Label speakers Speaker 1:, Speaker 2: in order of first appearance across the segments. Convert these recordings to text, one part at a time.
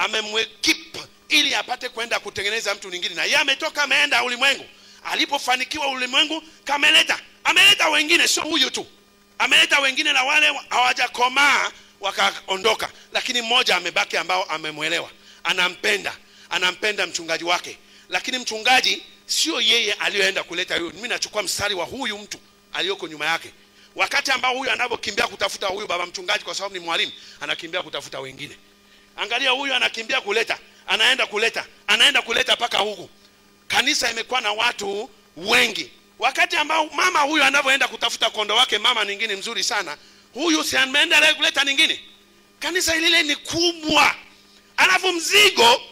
Speaker 1: amemwekip ili apate kwenda kutengeneza mtu mwingine, na yeye ametoka ameenda ulimwengu. Alipofanikiwa ulimwengu ameleta wengine, sio huyu tu, ameleta wengine na wale hawajakomaa wakaondoka, lakini mmoja amebaki ambao amemwelewa, anampenda mchungaji wake. Lakini mchungaji sio yeye aliyoenda kuleta huyu. Mimi nachukua mstari wa huyu mtu aliyoko nyuma yake. Wakati ambao huyu anapokimbia kutafuta huyu baba mchungaji kwa sababu ni mwalimu, anakimbia kutafuta wengine. Angalia huyu anakimbia kuleta, anaenda kuleta paka huku. Kanisa imekuwa na watu wengi. Wakati ambao mama huyu anapoenda kutafuta kondo wake, mama nyingine mzuri sana, huyu si ameenda kuleta nyingine. Kanisa lile ni kubwa. Alafu mzigo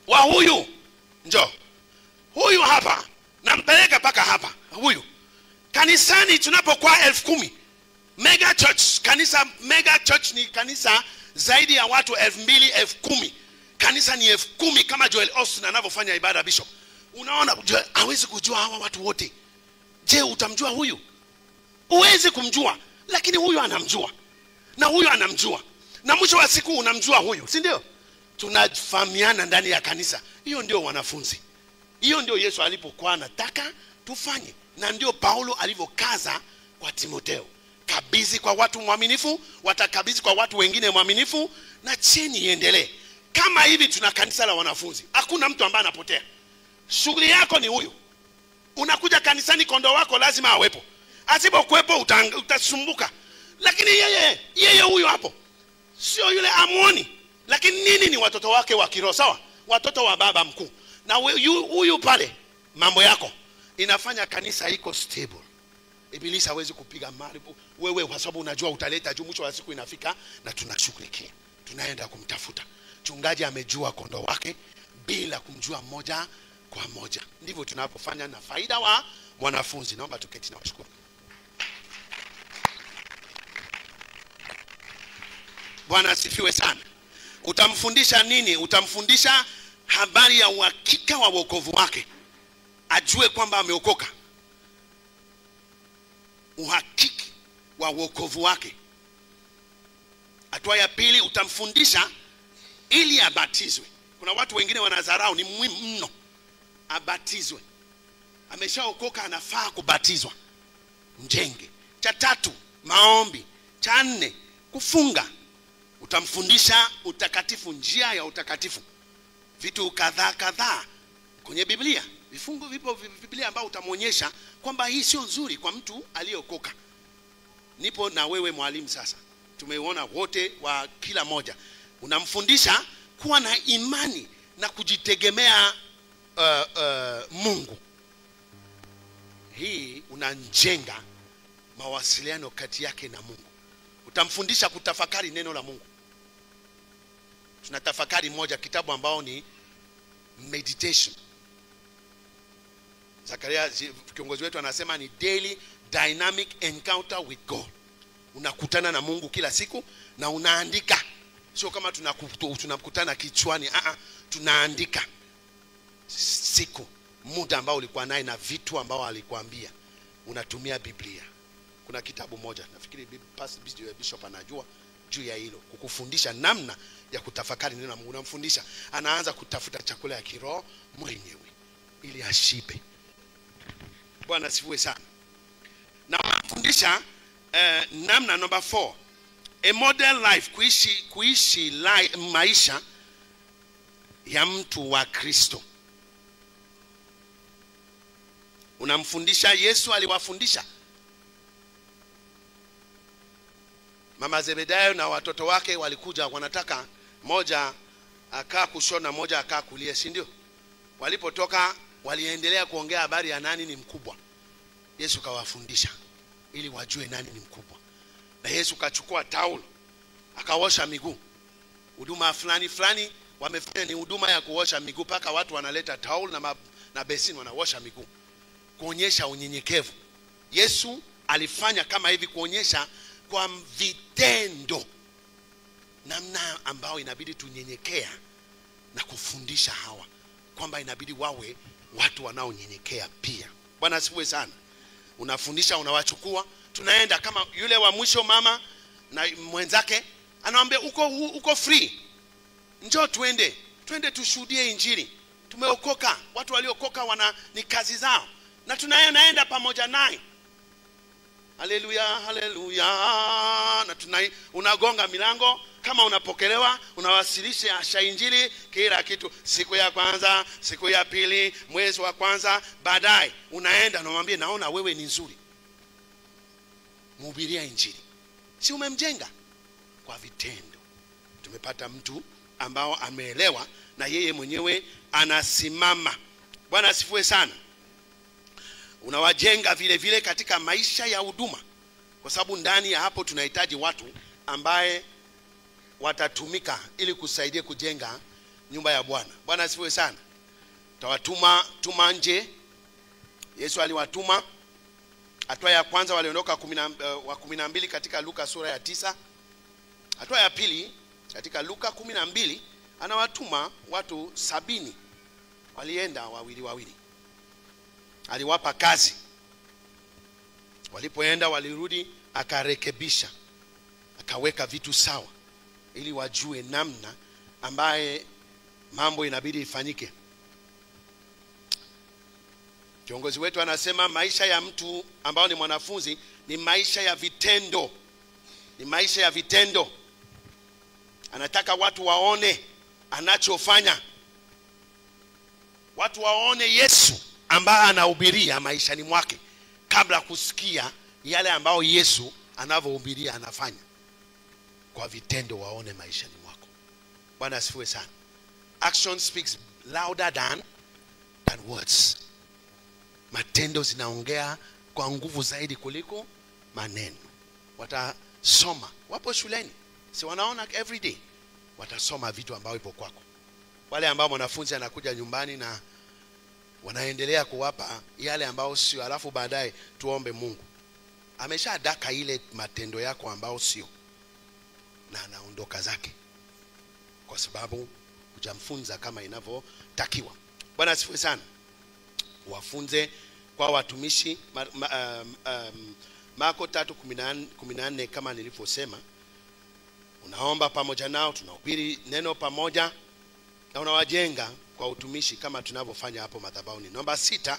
Speaker 1: wa huyu, njoo huyu hapa, nampeleka paka hapa huyu. Kanisani tunapokuwa 10,000, mega church, kanisa mega church ni kanisa zaidi ya watu 2,000, 10,000. Kanisa ni 10,000 kama Joel Austin anavyofanya ibada bishop. Unaona hawezi kujua hawa watu wote. Je, utamjua huyu? Uwezi kumjua, lakini huyu anamjua. Na huyu anamjua. Na mwisho wa siku unamjua huyu, si ndio? Tunafahamiana ndani ya kanisa. Hiyo ndio wanafunzi. Hiyo ndio Yesu alipokuwa anataka tufanye. Na ndio Paulo alivyokaza kwa Timotheo. Kabidhi kwa watu mwaminifu, watakabidhi kwa watu wengine mwaminifu, na cheni iendelee. Kama hivi tuna kanisa la wanafunzi. Hakuna mtu ambaye anapotea. Shughuli yako ni huyu. Unakuja kanisani, kondo wako lazima awepo. Asipokuwepo utasumbuka. Lakini yeye huyu hapo. Sio yule amuoni. Lakini nini ni watoto wake wa kiroho, sawa? Watoto wa baba mkuu. Na huyu pale, mambo yako inafanya kanisa iko stable. Ibilisi hawezi kupiga maribu wewe kwa sababu unajua utaleta juu. Mwisho wa siku inafika na tunashughulikia. Tunaenda kumtafuta. Mchungaji amejua kondo wake bila kumjua moja kwa moja. Ndivyo tunapofanya na faida wa mwanafunzi. Naomba tuketi na washukuru. Bwana asifiwe sana. Utamfundisha nini? Utamfundisha habari ya uhakika wa wokovu wake. Ajue kwamba ameokoka. Uhakiki wa wokovu wake. Hatua ya pili, utamfundisha ili abatizwe. Kuna watu wengine wanadharau, ni muhimu mno abatizwe. Ameshaokoka, anafaa kubatizwa. Mjenge. Cha tatu, maombi. Cha nne, kufunga. Utamfundisha utakatifu, njia ya utakatifu. Vitu kadhaa kwenye Biblia. Vifungu vipo Biblia ambao utamuonyesha kwamba hii sio nzuri kwa mtu aliyeokoka. Nipo na wewe mwalimu sasa. Tumeona wote wa kila moja. Unamfundisha kuwa na imani na kujitegemea Mungu. Hii unajenga mawasiliano kati yake na Mungu. Utamfundisha kutafakari neno la Mungu. Tunatafakari moja kitabu ambao ni meditation. Zakaria kiongozi wetu anasema ni daily dynamic encounter with God. Unakutana na Mungu kila siku na unaandika. Sio kama tunakutana kichwani, tunaandika siku, muda ambao ulikuwa naye na vitu ambao alikuambia. Unatumia Biblia. Kuna kitabu moja, nafikiri Bishop anajua juu ya hilo, kukufundisha namna ya kutafakari neno la Mungu. Unamfundisha, anaanza kutafuta chakula ya kiroho mwenyewe ili ashibe. Bwana asifiwe sana. Na unamfundisha namna number 4, a model life, kuishi maisha ya mtu wa Kristo. Unamfundisha, Yesu aliwafundisha. Mama Zebedayo na watoto wake walikuja, wanataka moja akaa kushona, moja akaa kulia, si ndio? Walipotoka waliendelea kuongea habari ya nani ni mkubwa. Yesu kawafundisha ili wajue nani ni mkubwa. Na Yesu kachukua taulo akaosha miguu. Huduma fulani wamefanya ni huduma ya kuosha miguu, paka watu wanaleta taulo na besini wanaosha miguu, kuonyesha unyenyekevu. Yesu alifanya kama hivi, kuonyesha kwa vitendo namna ambao inabidi tunyenyekea, na kufundisha hawa kwamba inabidi wawe watu wanaonyenyekea pia. Bwana asifiwe sana. Unafundisha, unawachukua, tunaenda kama yule wa mwisho, mama na mwenzake, anawaambia uko free. njoo twende tushuhudie injili. Tumeokoka, watu waliokoka ni kazi zao, na tunaenda pamoja naye. Haleluya, haleluya. Na unagonga milango, kama unapokelewa unawasilisha injili, kila kitu, siku ya kwanza, siku ya pili, mwezi wa kwanza. Baadaye unaenda na mwambie, naona wewe ni nzuri, mhubiria injili. Si umemjenga kwa vitendo. Tumepata mtu ambao ameelewa na yeye mwenyewe anasimama. Bwana asifiwe sana. Unawajenga vile vile katika maisha ya huduma, kwa sababu ndani ya hapo tunahitaji watu ambaye watatumika ili kusaidia kujenga nyumba ya Bwana. Bwana asifiwe sana. Tuma nje. Yesu aliwatuma. Hatua ya kwanza waliondoka 12 katika Luka sura ya 9. Hatua ya pili katika Luka 12 anawatuma watu 70. Walienda wawili. Aliwapa kazi. Walipoenda walirudi, akarekebisha, akaweka vitu sawa ili wajue namna ambaye mambo inabidi ifanyike. Kiongozi wetu anasema maisha ya mtu ambao ni mwanafunzi ni maisha ya vitendo. Ni maisha ya vitendo. Anataka watu waone anachofanya. Watu waone Yesu ambaye anahubiria maishani mwake, kabla kusikia yale ambao Yesu anavyohubiria anafanya. Kwa vitendo waone maishani mwako. Bwana asifiwe sana. Action speaks louder than words. Matendo zinaongea kwa nguvu zaidi kuliko maneno. Watasoma, wapo shuleni, si wanaona every day, watasoma vitu ambao ipo kwako. Wale ambao mwanafunzi anakuja nyumbani na wanaendelea kuwapa yale ambao sio, alafu baadaye tuombe Mungu, ameshadaka ile matendo yako ambao sio, na anaondoka zake kwa sababu hujamfunza kama inavyotakiwa. Bwana asifiwe sana. Wafunze kwa watumishi. Marko 3:14 kama nilivyosema. Unaomba pamoja nao, tunahubiri neno pamoja, na unawajenga kwa utumishi kama tunavyofanya hapo madhabahuni. Namba 6,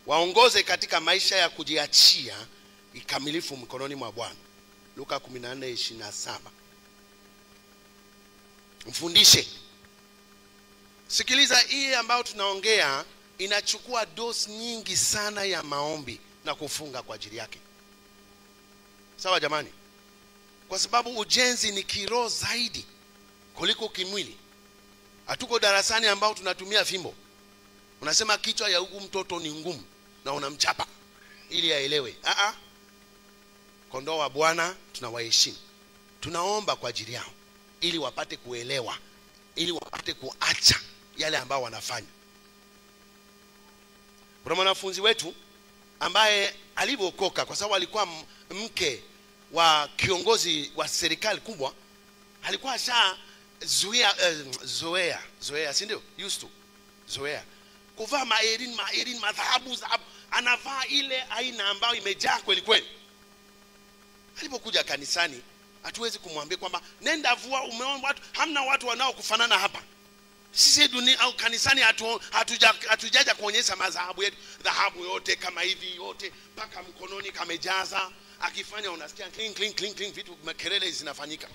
Speaker 1: waongoze katika maisha ya kujiachia ikamilifu mkononi mwa Bwana. Luka 14:27. Mfundishe. Sikiliza, hii ambayo tunaongea inachukua dosi nyingi sana ya maombi na kufunga kwa ajili yake. Sawa jamani? Kwa sababu ujenzi ni kiroho zaidi kuliko kimwili. Hatuko darasani ambao tunatumia fimbo. Unasema kichwa ya huyu mtoto ni ngumu na unamchapa ili aelewe. Kondoo wa Bwana tunawaheshimu. Tunaomba kwa ajili yao ili wapate kuelewa, ili wapate kuacha yale ambao wanafanya. Kuna mwanafunzi wetu ambaye alipokoka, kwa sababu alikuwa mke wa kiongozi wa serikali kubwa, alikuwa zoea, si ndio? Used to zoea kuvaa maerin madhahabu, anavaa ile aina ambayo imejaa kweli kweli. Alipokuja kanisani, hatuwezi kumwambia kwamba nenda vua, umeona watu, hamna watu wanao kufanana hapa. Sisi dunia au kanisani hatujaja kuonyesha madhahabu yetu. Dhahabu yote kama hivi, yote paka mkononi kamejaza, akifanya unasikia clink clink clink clink, vitu makelele zinafanyika.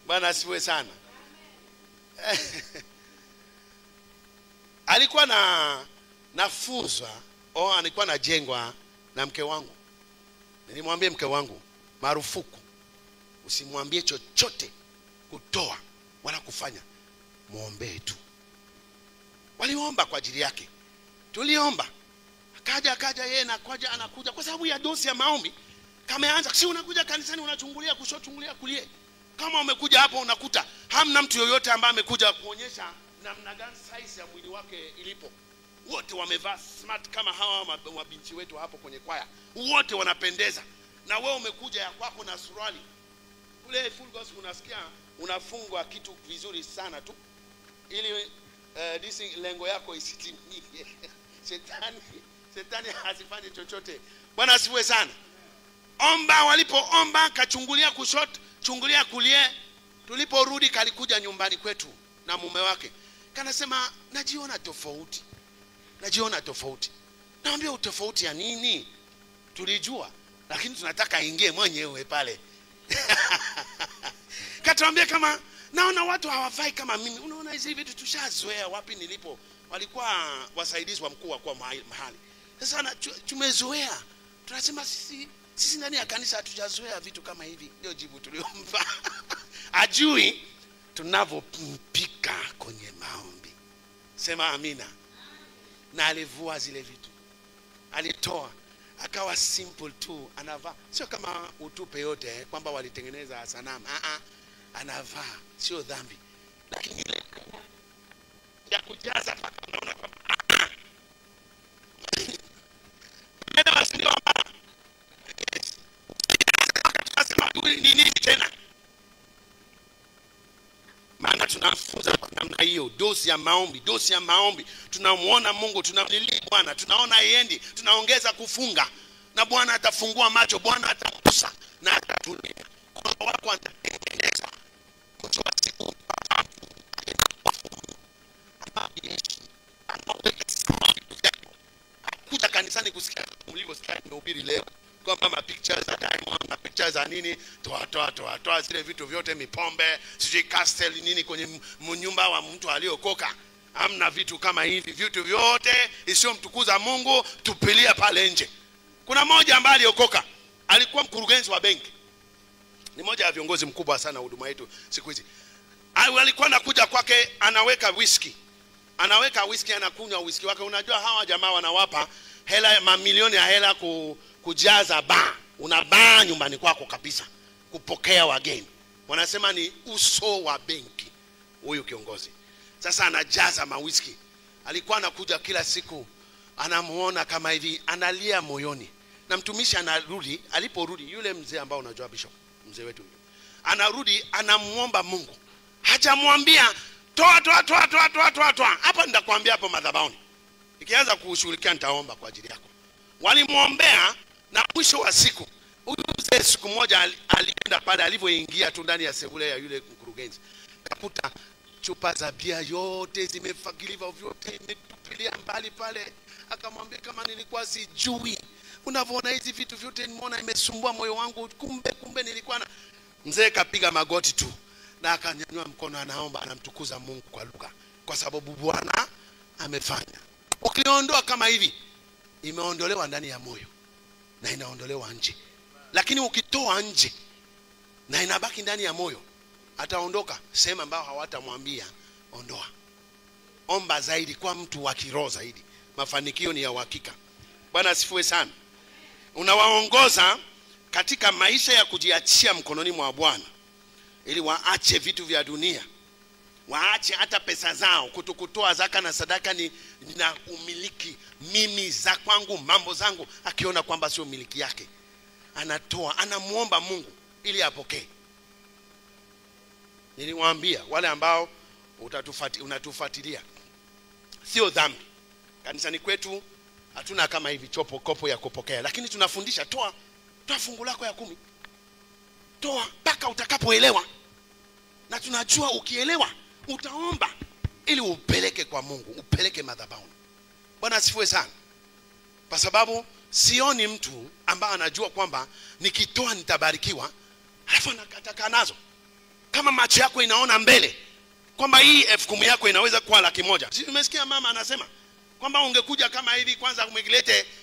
Speaker 1: Bwana asifiwe sana. Alikuwa nafunzwa alikuwa najengwa na mke wangu. Nilimwambia mke wangu, marufuku usimwambie chochote kutoa wala kufanya, muombe tu. Waliomba kwa ajili yake, tuliomba, akaja yeye na anakuja kwa sababu ya dosi ya maombi. Kameanza, si unakuja kanisani unachungulia kushoto, chungulia kulia. Kama umekuja hapo unakuta hamna mtu yoyote ambaye amekuja kuonyesha namna gani size ya mwili wake ilipo. Wote wamevaa smart kama hawa mabinti wetu hapo kwenye kwaya. Wote wanapendeza. Na wewe umekuja ya kwako na suruali. Kule full gospel unasikia unafungwa kitu vizuri sana tu ili lengo yako isitimie. Shetani hasifanye chochote. Bwana asifiwe sana. Omba, walipoomba kachungulia kushoto, chungulia kulia. Tuliporudi kalikuja nyumbani kwetu na mume wake. Kanasema najiona tofauti. Naambia utofauti ya nini? Tulijua, lakini tunataka ingie mwenyewe pale. Katuambia kama naona watu hawafai kama mimi. Unaona hizi vitu tushazoea wapi nilipo. Walikuwa wasaidizi wa mkuu kwa mahali. Sasa tumezoea. Tunasema sisi ndani ya kanisa hatujazoea vitu kama hivi. Ndio jibu tuliomba. Ajui tunavompika kwenye maombi. Sema amina. Na alivua zile vitu. Alitoa. Akawa simple tu, anavaa. Sio kama utupe yote kwamba walitengeneza sanamu. Anavaa, sio dhambi. Lakini ile ya kujaza paka unaona kwamba nenda wasindio mama. Yes. Tunasema nini tena? Maana tunafunza kwa namna hiyo, dosi ya maombi. Tunamuona Mungu, tunamlilia Bwana, tunaona yendi, tunaongeza kufunga. Na Bwana atafungua macho, Bwana atamgusa na atatulia. Kwa wako atatengeneza. Kutoa siku kuja kanisani kusikia mlivyosikia nimehubiri leo kwamba ma pictures za diamond na pictures za nini, toa zile vitu vyote, mipombe, sijui castle nini kwenye nyumba wa mtu aliokoka. Hamna vitu kama hivi. Vitu vyote isiyomtukuza Mungu tupilia pale nje. Kuna mmoja ambaye aliokoka, alikuwa mkurugenzi wa benki. Ni mmoja ya viongozi mkubwa sana huduma yetu siku hizi. Alikuwa anakuja kwake, anaweka whisky, anakunywa whisky wake. Unajua hawa jamaa wanawapa hela, mamilioni ya hela kujaza bar. Una bar nyumbani kwako kabisa, kupokea wageni. Wanasema ni uso wa benki huyu kiongozi. Sasa anajaza whisky. Alikuwa anakuja kila siku, anamuona kama hivi, analia moyoni. Na mtumishi anarudi, aliporudi yule mzee ambao unajua bishop, mzee wetu yule, anarudi anamuomba Mungu. Hajamwambia toa. Hapa nitakwambia hapo madhabahuni. Ikianza kushughulikia nitaomba kwa ajili yako. Walimuombea na mwisho wa siku, huyu mzee siku moja alienda pale, alivyoingia tu ndani ya sebule ya yule mkurugenzi, kakuta chupa za bia yote zimefagiliwa, vyote imetupilia mbali pale. Akamwambia kama nilikuwa sijui. Unavyoona hizi vitu vyote nimeona imesumbua moyo wangu, kumbe nilikuwa na. Mzee kapiga magoti tu na akanyanyua mkono, anaomba, anamtukuza Mungu kwa lugha, kwa sababu Bwana amefanya. Ukiondoa kama hivi, imeondolewa ndani ya moyo na inaondolewa nje. Lakini ukitoa nje na inabaki ndani ya moyo, ataondoka sema ambao hawatamwambia ondoa. Omba zaidi kwa mtu wa kiroho zaidi. Mafanikio ni ya uhakika. Bwana asifiwe sana. Unawaongoza katika maisha ya kujiachia mkononi mwa Bwana, ili waache vitu vya dunia, waache hata pesa zao. Kutokutoa zaka na sadaka ni na umiliki. Mimi za kwangu, mambo zangu, akiona kwamba sio miliki yake, anatoa, anamuomba Mungu ili apokee. Niliwaambia wale ambao unatufuatilia, sio dhambi. Kanisani kwetu hatuna kama hivi kopo ya kupokea, lakini tunafundisha toa fungu lako ya 10. Toa mpaka utakapoelewa. Na tunajua ukielewa utaomba ili upeleke kwa Mungu, upeleke madhabahuni. Bwana asifiwe sana. Kwa sababu sioni mtu ambaye anajua kwamba nikitoa nitabarikiwa, alafu anakataka nazo. Kama macho yako inaona mbele kwamba hii 10,000 yako inaweza kuwa 100,000. Si umesikia mama anasema kwamba ungekuja kama hivi, kwanza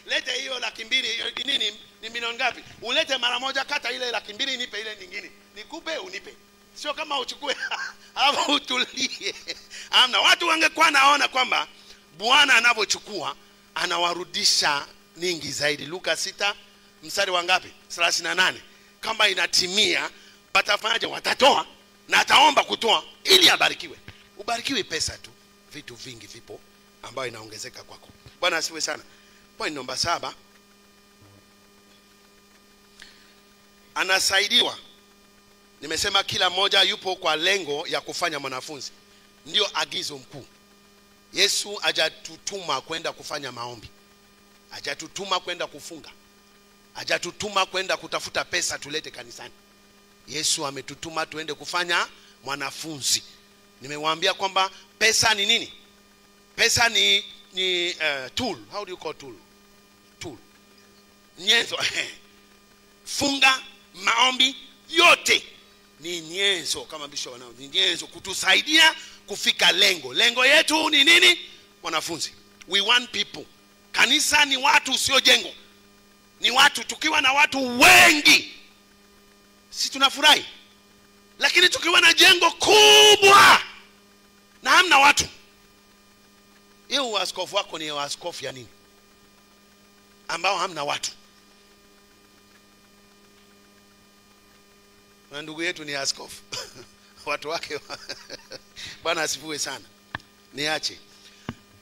Speaker 1: lete hiyo 200,000 nini, ni milioni ngapi? Ulete mara moja, kata ile 200,000 nipe ile nyingine. Nikupe unipe. Sio kama uchukue hapo utulie. Amna, watu wangekuwa naona kwamba Bwana anavyochukua anawarudisha nyingi zaidi. Luka 6 mstari wa ngapi? 38. Kama inatimia, watafanyaje? Watatoa na ataomba kutoa ili abarikiwe. Ubarikiwe pesa tu, vitu vingi vipo ambayo inaongezeka kwako. Bwana asifiwe sana. Point namba 7, anasaidiwa. Nimesema kila mmoja yupo kwa lengo ya kufanya mwanafunzi. Ndio agizo mkuu. Yesu hajatutuma kwenda kufanya maombi, hajatutuma kwenda kufunga, Hajatutuma kwenda kutafuta pesa tulete kanisani. Yesu ametutuma tuende kufanya mwanafunzi. Nimewaambia kwamba pesa ni nini? Pesa ni tool. How do you call tool? Tool. Nyenzo. Funga, maombi, yote ni nyenzo, kama bishop wanao. Ni nyenzo kutusaidia kufika lengo. Lengo yetu ni nini? Wanafunzi. We want people. Kanisa ni watu, sio jengo. Ni watu. Tukiwa na watu wengi, si tunafurahi? Lakini tukiwa na jengo kubwa na hamna watu, hiyo askofu wako ni askofu ya nini ambao hamna watu? Na ndugu yetu ni askofu watu wake Bwana asifiwe sana. Niache.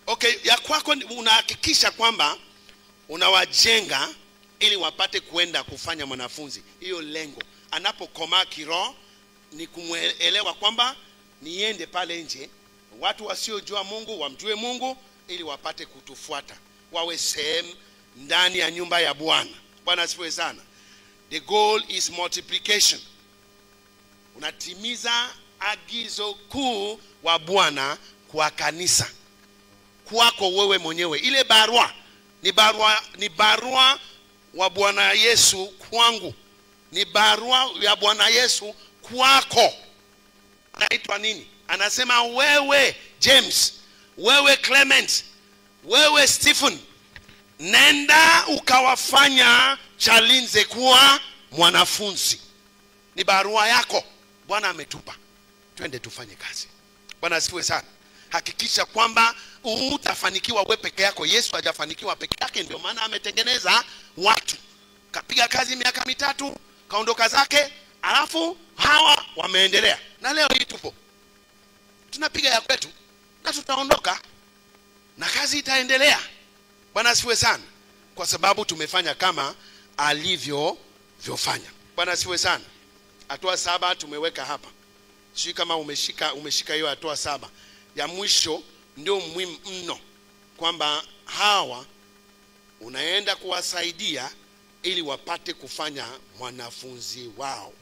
Speaker 1: Okay, ya kwako unahakikisha kwamba unawajenga ili wapate kwenda kufanya mwanafunzi. Hiyo lengo. Anapokomaa kiroho ni kumuelewa kwamba niende pale nje, watu wasiojua Mungu wamjue Mungu ili wapate kutufuata, wawe sehemu ndani ya nyumba ya Bwana. Bwana asifiwe sana. The goal is multiplication. Unatimiza agizo kuu wa Bwana kwa kanisa, kwako wewe mwenyewe. Ile barua ni barua wa Bwana Yesu kwangu, ni barua ya Bwana Yesu kwako. Anaitwa nini? Anasema wewe James, wewe Clement, wewe Stephen, nenda ukawafanya Chalinze kuwa mwanafunzi. Ni barua yako Bwana ametupa, twende tufanye kazi. Bwana asifiwe sana. Hakikisha kwamba utafanikiwa wewe peke yako. Yesu hajafanikiwa peke yake, ndio maana ametengeneza watu. Kapiga kazi miaka 3, kaondoka zake, alafu hawa wameendelea. Na leo hii tupo, tunapiga ya kwetu na tutaondoka na kazi itaendelea. Bwana asifiwe sana, kwa sababu tumefanya kama alivyofanya. Bwana asifiwe sana. Hatua 7 tumeweka hapa. Sio kama umeshika hiyo hatua 7. Ya mwisho ndio muhimu mno, kwamba hawa unaenda kuwasaidia ili wapate kufanya mwanafunzi wao,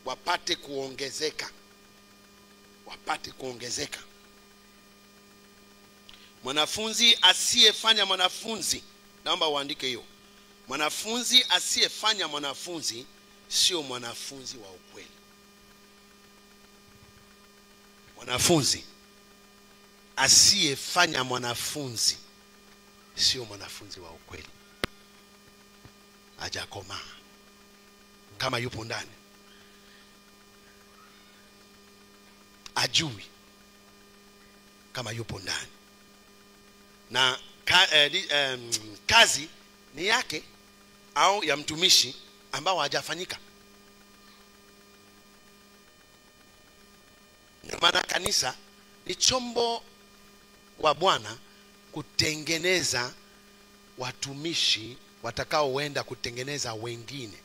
Speaker 1: wapate kuongezeka, Mwanafunzi asiyefanya mwanafunzi, naomba uandike hiyo. Mwanafunzi asiyefanya mwanafunzi sio mwanafunzi wa ukweli. Mwanafunzi asiyefanya mwanafunzi sio mwanafunzi wa ukweli. Hajakomaa kama yupo ndani, ajui kama yupo ndani, na kazi ni yake au ya mtumishi ambao hajafanyika. Ndio maana kanisa ni chombo wa Bwana kutengeneza watumishi watakaoenda kutengeneza wengine.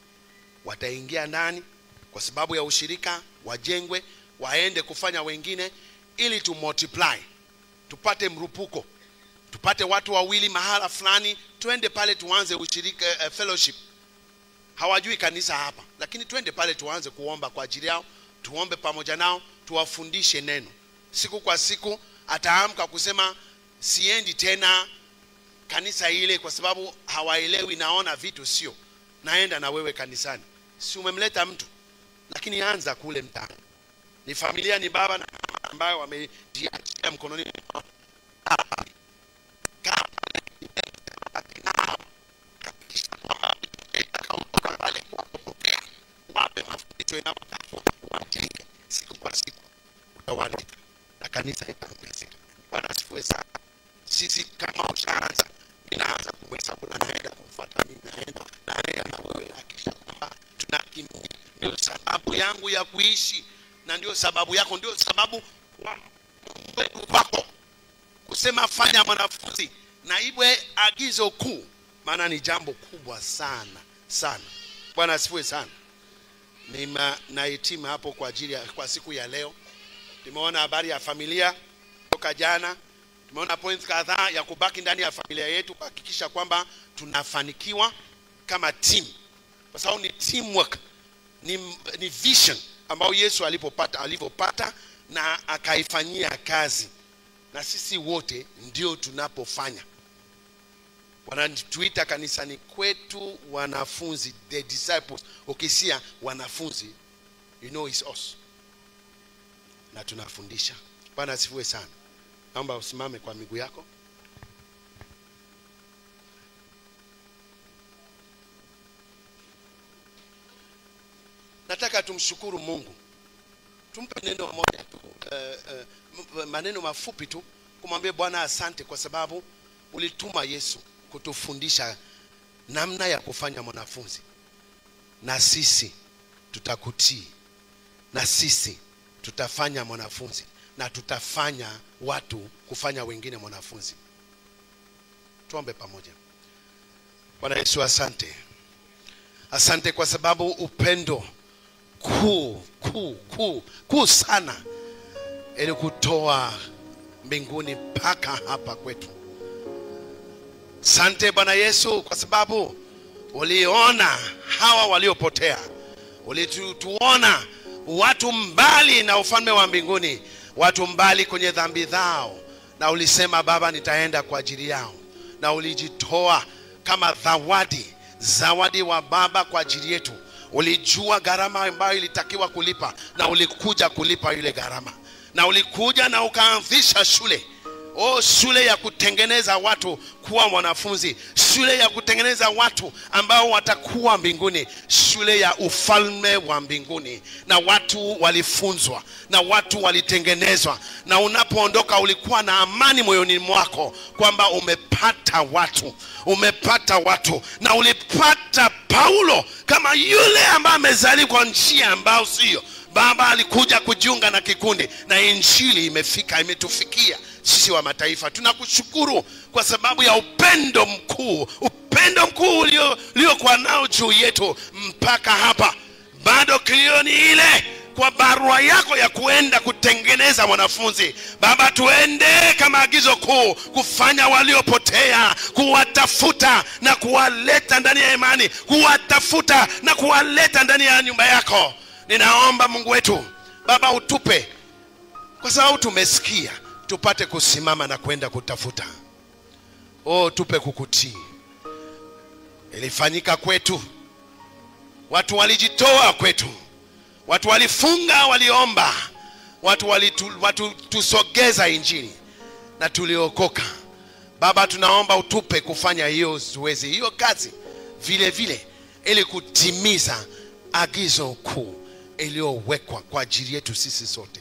Speaker 1: Wataingia ndani kwa sababu ya ushirika, wajengwe, waende kufanya wengine, ili tu multiply, tupate mrupuko, tupate watu wawili mahala fulani, tuende pale tuanze ushirika, fellowship. Hawajui kanisa hapa, lakini tuende pale tuanze kuomba kwa ajili yao, tuombe pamoja nao, tuwafundishe neno. Siku kwa siku ataamka kusema siendi tena kanisa ile kwa sababu hawaelewi, naona vitu sio. Naenda na wewe kanisani. Si umemleta mtu, lakini anza kule mtaani. Ni familia, ni baba na mama ambao wamejiachia mkononi mwako. Siku kwa siku utawaleta na kanisa itaongezeka. Bwana asifiwe sana. Sisi kama ushaanza, ninaanza kuhesabu na naenda kufuata mimi, naenda na wewe, hakisha kwamba tunakimbia. Ndio sababu yangu ya kuishi, na ndio sababu yako, ndio sababu wako kusema fanya mwanafunzi, na iwe agizo kuu, maana ni jambo kubwa sana sana. Bwana asifiwe sana. Nahitimu hapo kwa ajili ya kwa siku ya leo. Tumeona habari ya familia toka jana. Tumeona points kadhaa ya kubaki ndani ya familia yetu, kuhakikisha kwamba tunafanikiwa kama team, kwa sababu ni teamwork, ni vision ambayo Yesu alipopata na akaifanyia kazi, na sisi wote ndio tunapofanya. Wanatuita kanisani kwetu wanafunzi, the disciples. Ukisia wanafunzi, you know it's us, na tunafundisha. Bwana asifiwe sana. Naomba usimame kwa miguu yako. Nataka tumshukuru Mungu. Tumpe neno moja tu, maneno mafupi tu, kumwambia Bwana asante kwa sababu ulituma Yesu kutufundisha namna ya kufanya mwanafunzi, na sisi tutakutii, na sisi tutafanya mwanafunzi, na tutafanya watu kufanya wengine mwanafunzi. Tuombe pamoja. Bwana Yesu asante. Asante kwa sababu upendo kuu sana ili kutoa mbinguni mpaka hapa kwetu. Asante Bwana Yesu kwa sababu uliona hawa waliopotea, ulituona watu mbali na ufalme wa mbinguni, watu mbali kwenye dhambi zao, na ulisema Baba nitaenda kwa ajili yao, na ulijitoa kama zawadi wa Baba kwa ajili yetu. Ulijua gharama ambayo ilitakiwa kulipa, na ulikuja kulipa ile gharama, na ulikuja na ukaanzisha shule. Shule ya kutengeneza watu kuwa wanafunzi, shule ya kutengeneza watu ambao watakuwa mbinguni, shule ya ufalme wa mbinguni. Na watu walifunzwa, na watu walitengenezwa, na unapoondoka ulikuwa na amani moyoni mwako kwamba umepata watu, na ulipata Paulo kama yule ambaye amezaliwa kwa njia ambayo sio. Baba alikuja kujiunga na kikundi, na injili imetufikia sisi wa mataifa. Tunakushukuru kwa sababu ya upendo mkuu uliokuwa nao juu yetu mpaka hapa. Bado klioni ile kwa barua yako ya kuenda kutengeneza mwanafunzi. Baba tuende kama agizo kuu, kufanya waliopotea, kuwatafuta na kuwaleta ndani ya imani, kuwatafuta na kuwaleta ndani ya nyumba yako. Ninaomba Mungu wetu Baba utupe, kwa sababu tumesikia, tupate kusimama na kwenda kutafuta. Tupe kukutii. Ilifanyika kwetu, watu walijitoa kwetu, watu walifunga, waliomba, watu tusogeza injili, na tuliokoka. Baba tunaomba utupe kufanya hiyo kazi vile vile, ili kutimiza agizo kuu iliyowekwa kwa ajili yetu sisi sote.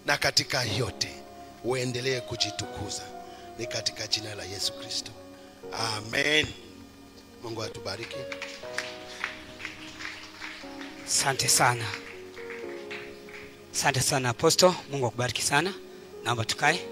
Speaker 1: Na katika yote uendelee kujitukuza, ni katika jina la Yesu Kristo, amen. Mungu atubariki.
Speaker 2: Asante sana Apostle. Mungu akubariki sana. Naomba tukae.